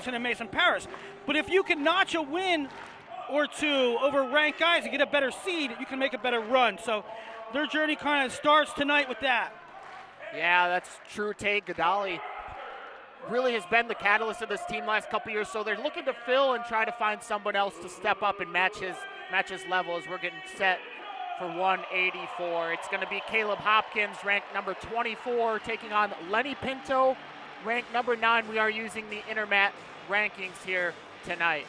and Mason Paris. But if you can notch a win or two over ranked guys and get a better seed, you can make a better run. So their journey kind of starts tonight with that. Yeah, that's true, Tate. Gadali really has been the catalyst of this team last couple years, so they're looking to fill and try to find someone else to step up and match his level as we're getting set for 184. It's going to be Caleb Hopkins, ranked number 24, taking on Lenny Pinto, ranked number 9. We are using the Intermat rankings here tonight.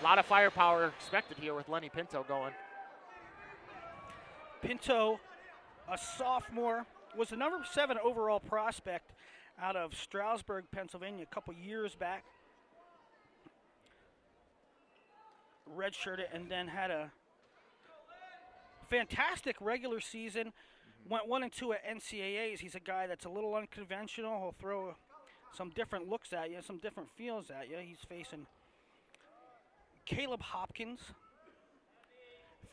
A lot of firepower expected here with Lenny Pinto going. Pinto, a sophomore, was the number 7 overall prospect out of Stroudsburg, Pennsylvania, a couple years back. Redshirted and then had a fantastic regular season. Went 1-2 at NCAAs. He's a guy that's a little unconventional. He'll throw some different looks at you, some different feels at you. He's facing Caleb Hopkins,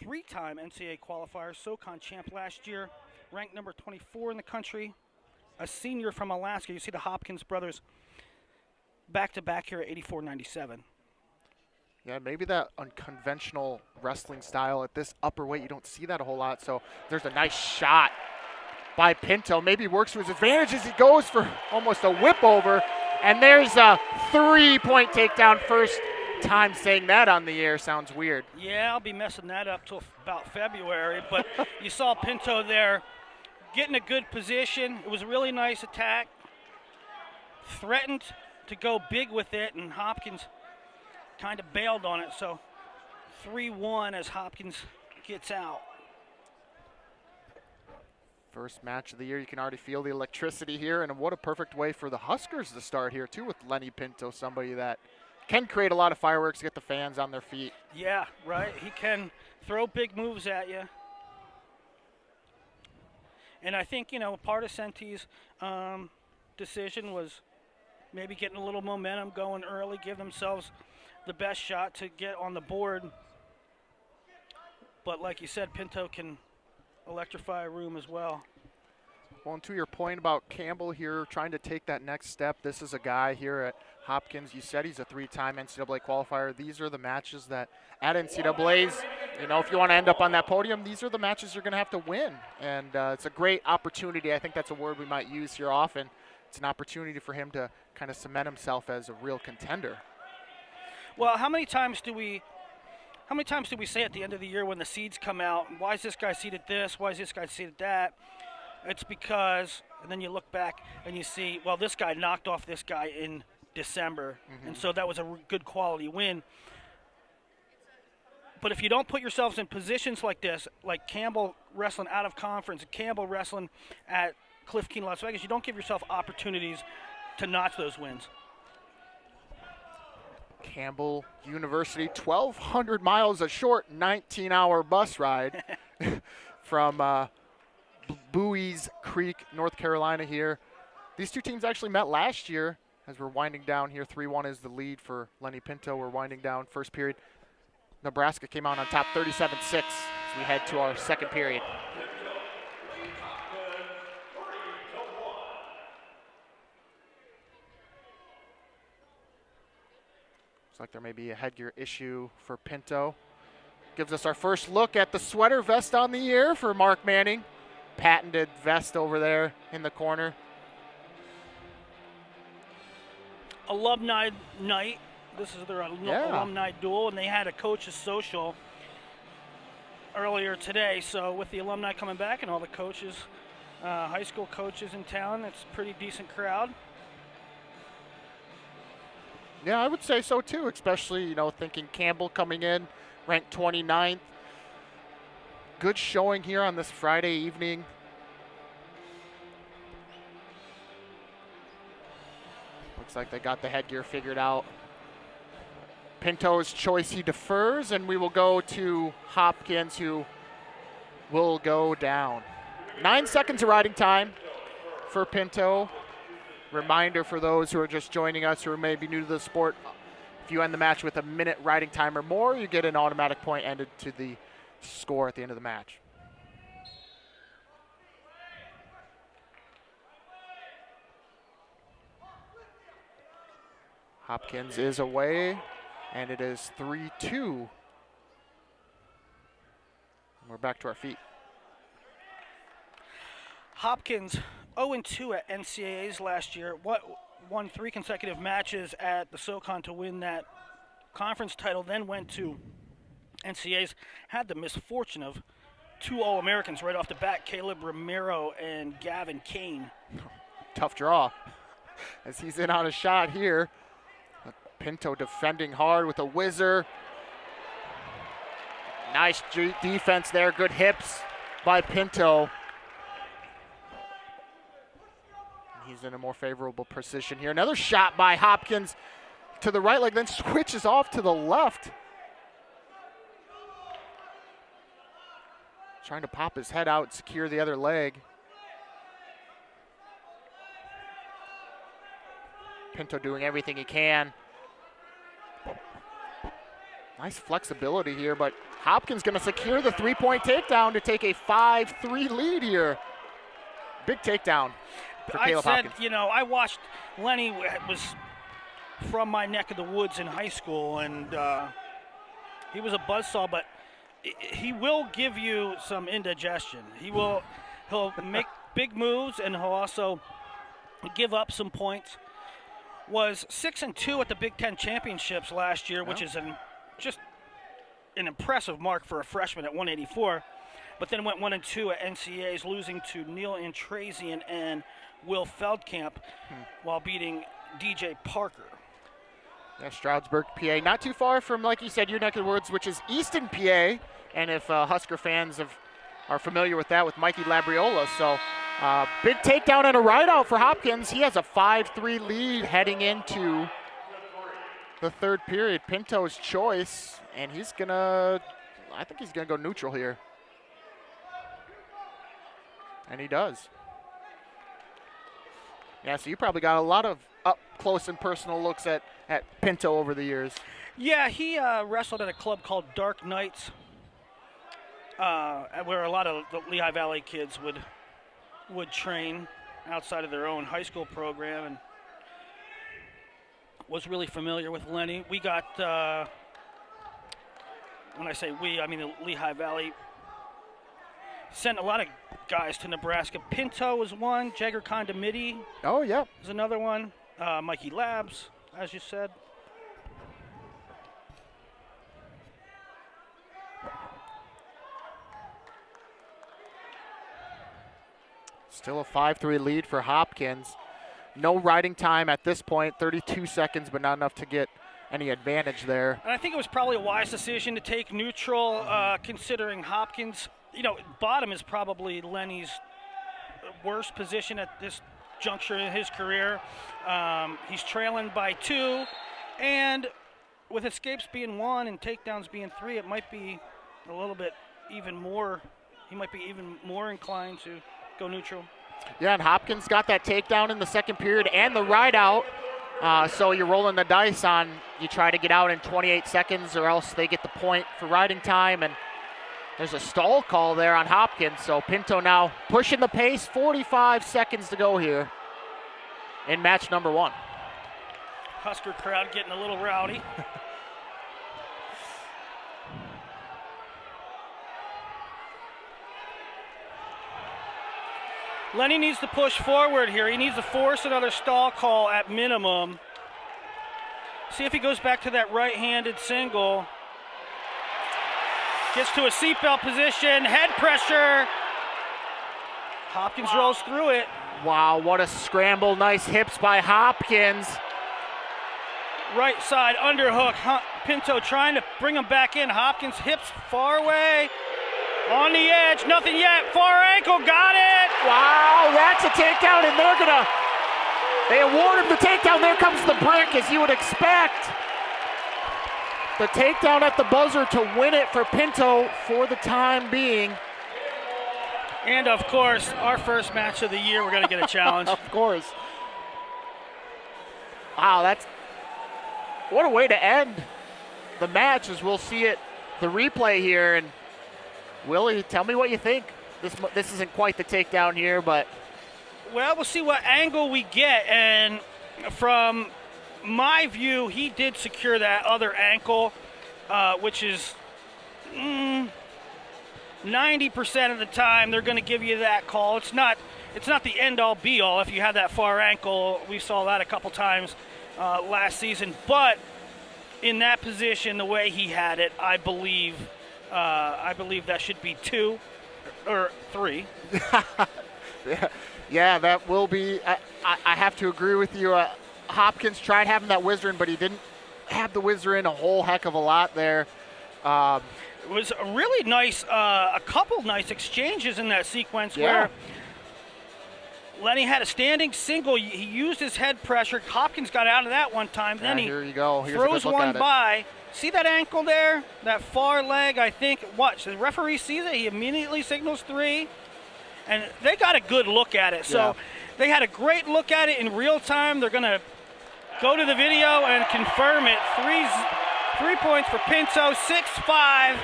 3-time NCAA qualifier, SoCon champ last year, ranked number 24 in the country, a senior from Alaska. You see the Hopkins brothers back-to-back here at 84-97. Yeah, maybe that unconventional wrestling style at this upper weight, you don't see that a whole lot. So there's a nice shot by Pinto. Maybe works to his advantage as he goes for almost a whip over. And there's a 3-point takedown. First time saying that on the air sounds weird. Yeah, I'll be messing that up till about February. But you saw Pinto there getting a good position. It was a really nice attack. Threatened to go big with it, and Hopkins kind of bailed on it. So 3-1 as Hopkins gets out. First match of the year, you can already feel the electricity here, and what a perfect way for the Huskers to start here too with Lenny Pinto, somebody that can create a lot of fireworks, get the fans on their feet. Yeah, right. He can throw big moves at you. And I think, part of Senti's decision was maybe getting a little momentum going early, give themselves the best shot to get on the board. But like you said, Pinto can electrify a room as well. Well, and to your point about Campbell here trying to take that next step, this is a guy here at Hopkins. You said he's a 3-time NCAA qualifier. These are the matches that at NCAAs, if you want to end up on that podium, these are the matches you're going to have to win. And it's a great opportunity. I think that's a word we might use here often. It's an opportunity for him to kind of cement himself as a real contender. Well, how many times do we say at the end of the year when the seeds come out, why is this guy seeded this, why is this guy seeded that? It's because, and then you look back and you see, well, this guy knocked off this guy in December, and so that was a good quality win. But if you don't put yourselves in positions like this, like Campbell wrestling out of conference, Campbell wrestling at Cliff Keen, Las Vegas, you don't give yourself opportunities to notch those wins. Campbell University, 1,200 miles, a short 19-hour bus ride from Bowie's Creek, North Carolina here. These two teams actually met last year as we're winding down here. 3-1 is the lead for Lenny Pinto. We're winding down first period. Nebraska came out on top 37-6 as we head to our second period. Looks like there may be a headgear issue for Pinto. Gives us our first look at the sweater vest on the ear for Mark Manning. Patented vest over there in the corner. Alumni night. This is their alumni duel, and they had a coach's social earlier today. So with the alumni coming back and all the coaches, high school coaches in town, it's a pretty decent crowd. Yeah, I would say so too, especially, thinking Campbell coming in, ranked 29th. Good showing here on this Friday evening. Looks like they got the headgear figured out. Pinto's choice, he defers, and we will go to Hopkins, who will go down. 9 seconds of riding time for Pinto. Reminder for those who are just joining us who are maybe new to the sport, if you end the match with a minute riding time or more, you get an automatic point ended to the score at the end of the match. Hopkins is away, and it is 3-2. We're back to our feet. Hopkins 0-2 at NCAAs last year. Won 3 consecutive matches at the SoCon to win that conference title, then went to NCAAs. Had the misfortune of 2 All-Americans right off the bat, Caleb Romero and Gavin Kane. Tough draw as he's in on a shot here. Pinto defending hard with a whizzer. Nice defense there, good hips by Pinto. He's in a more favorable position here. Another shot by Hopkins to the right leg, then switches off to the left. Trying to pop his head out, secure the other leg. Pinto doing everything he can. Nice flexibility here, but Hopkins going to secure the 3-point takedown to take a 5-3 lead here. Big takedown for Caleb Hopkins. You know, I watched Lenny was from my neck of the woods in high school, and he was a buzzsaw, but he will give you some indigestion. He'll make big moves, and he'll also give up some points. Was 6-2 at the Big Ten Championships last year, which is just an impressive mark for a freshman at 184. But then went 1-2 at NCAAs, losing to Neil Antrazian and Will Feldkamp while beating DJ Parker. Yeah, Stroudsburg, PA. Not too far from, like you said, your neck of the woods, which is Easton, PA. And if Husker fans are familiar with that, with Mikey Labriola. So big takedown and a rideout for Hopkins. He has a 5-3 lead heading into the third period. Pinto's choice, and I think he's gonna go neutral here. And he does. Yeah, so you probably got a lot of up close and personal looks at Pinto over the years. Yeah, he wrestled at a club called Dark Knights, where a lot of the Lehigh Valley kids would train outside of their own high school program, and was really familiar with Lenny. We got, when I say we, I mean the Lehigh Valley, sent a lot of guys to Nebraska. Pinto was one, Jagger Condomiti was another one, Mikey Labs, as you said. Still a 5-3 lead for Hopkins. No riding time at this point, 32 seconds, but not enough to get any advantage there. And I think it was probably a wise decision to take neutral, considering Hopkins, bottom is probably Lenny's worst position at this juncture in his career. He's trailing by 2, and with escapes being 1 and takedowns being 3, it might be a little bit even more, he might be even more inclined to go neutral. Yeah, and Hopkins got that takedown in the second period and the ride out. So you're rolling the dice on, you try to get out in 28 seconds or else they get the point for riding time. And there's a stall call there on Hopkins. So Pinto now pushing the pace, 45 seconds to go here in match number 1. Husker crowd getting a little rowdy. Lenny needs to push forward here. He needs to force another stall call at minimum. See if he goes back to that right-handed single. Gets to a seatbelt position, head pressure. Hopkins rolls through it. Wow, what a scramble. Nice hips by Hopkins. Right side underhook. Pinto trying to bring him back in. Hopkins hips far away. On the edge, nothing yet. Far ankle, got it. Wow, that's a takedown, and they award him the takedown. There comes the brick, as you would expect. The takedown at the buzzer to win it for Pinto for the time being. And of course, our first match of the year, we're gonna get a challenge. Of course. Wow, what a way to end the match, as we'll see the replay here. And Willie, tell me what you think. This isn't quite the takedown here, but... Well, we'll see what angle we get. And from my view, he did secure that other ankle, which is 90% of the time they're going to give you that call. It's not the end-all, be-all if you have that far ankle. We saw that a couple times last season. But in that position, the way he had it, I believe that should be 2 or 3. Yeah, that will be. I have to agree with you. Hopkins tried having that whizzer in, but he didn't have the whizzer in a whole heck of a lot there. It was a really nice, a couple nice exchanges in that sequence where Lenny had a standing single. He used his head pressure. Hopkins got out of that one time. Then he here you go. Here's throws a good look one at it. by. See that ankle there? That far leg, I think. Watch, the referee sees it. He immediately signals 3. And they got a good look at it. So they had a great look at it in real time. They're going to go to the video and confirm it. 3 points for Pinto, 6-5.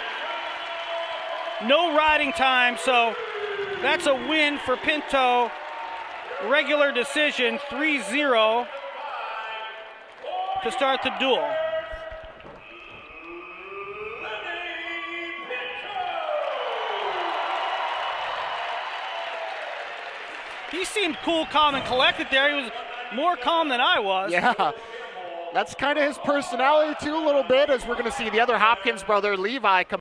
No riding time, so that's a win for Pinto. Regular decision, 3-0 to start the duel. He seemed cool, calm, and collected there. He was more calm than I was. Yeah, that's kind of his personality too, a little bit, as we're going to see the other Hopkins brother, Levi, come